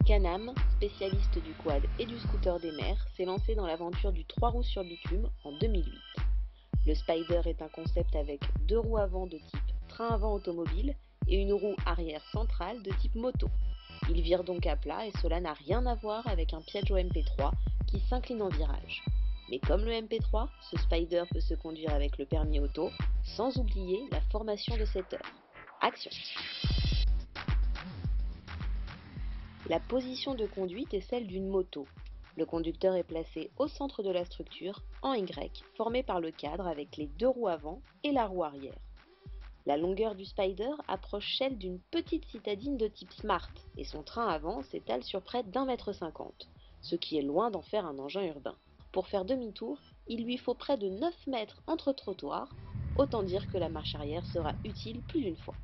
Can-Am, spécialiste du quad et du scooter des mers, s'est lancé dans l'aventure du 3 roues sur bitume en 2008. Le Spider est un concept avec deux roues avant de type train avant automobile et une roue arrière centrale de type moto. Il vire donc à plat et cela n'a rien à voir avec un Piaggio MP3 qui s'incline en virage. Mais comme le MP3, ce Spider peut se conduire avec le permis auto, sans oublier la formation de 7 heures. Action! La position de conduite est celle d'une moto. Le conducteur est placé au centre de la structure, en Y, formé par le cadre avec les deux roues avant et la roue arrière. La longueur du Spider approche celle d'une petite citadine de type Smart et son train avant s'étale sur près d'1,50 m, ce qui est loin d'en faire un engin urbain. Pour faire demi-tour, il lui faut près de 9 mètres entre trottoirs, autant dire que la marche arrière sera utile plus d'une fois.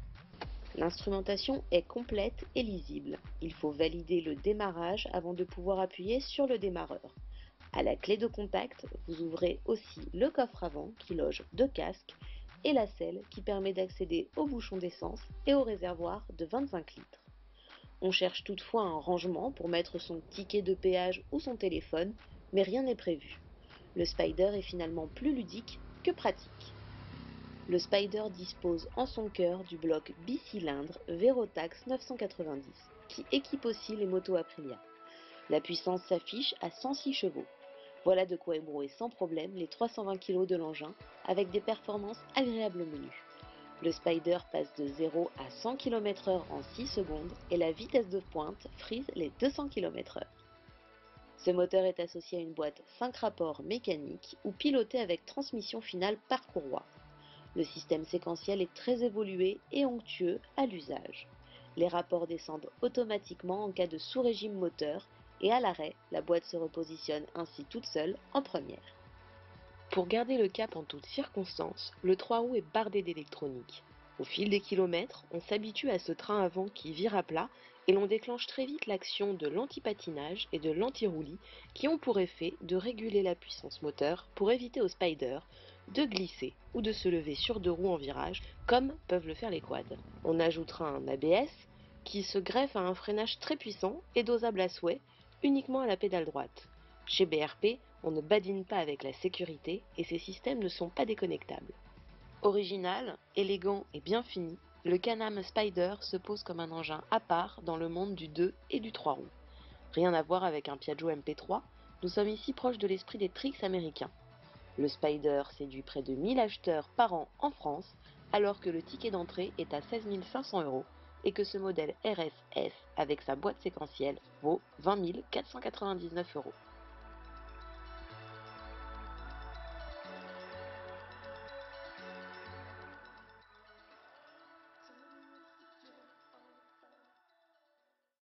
L'instrumentation est complète et lisible. Il faut valider le démarrage avant de pouvoir appuyer sur le démarreur. À la clé de contact, vous ouvrez aussi le coffre avant qui loge deux casques et la selle qui permet d'accéder au bouchon d'essence et au réservoir de 25 litres. On cherche toutefois un rangement pour mettre son ticket de péage ou son téléphone, mais rien n'est prévu. Le Spider est finalement plus ludique que pratique. Le Spider dispose en son cœur du bloc bicylindre Verotax 990, qui équipe aussi les motos Aprilia. La puissance s'affiche à 106 chevaux. Voilà de quoi ébrouer sans problème les 320 kg de l'engin, avec des performances agréablement menues. Le Spider passe de 0 à 100 km/h en 6 secondes et la vitesse de pointe frise les 200 km/h. Ce moteur est associé à une boîte 5 rapports mécaniques ou piloté avec transmission finale par courroie. Le système séquentiel est très évolué et onctueux à l'usage. Les rapports descendent automatiquement en cas de sous-régime moteur et à l'arrêt, la boîte se repositionne ainsi toute seule en première. Pour garder le cap en toutes circonstances, le 3 roues est bardé d'électronique. Au fil des kilomètres, on s'habitue à ce train avant qui vire à plat et l'on déclenche très vite l'action de l'anti-patinage et de l'anti-roulis qui ont pour effet de réguler la puissance moteur pour éviter au Spider de glisser ou de se lever sur deux roues en virage comme peuvent le faire les quads. On ajoutera un ABS qui se greffe à un freinage très puissant et dosable à souhait uniquement à la pédale droite. Chez BRP, on ne badine pas avec la sécurité et ces systèmes ne sont pas déconnectables. Original, élégant et bien fini, le Can-Am Spider se pose comme un engin à part dans le monde du 2 et du 3 roues. Rien à voir avec un Piaggio MP3, nous sommes ici proches de l'esprit des tricks américains. Le Spider séduit près de 1000 acheteurs par an en France, alors que le ticket d'entrée est à 16 500 € et que ce modèle RSS avec sa boîte séquentielle vaut 20 499 €.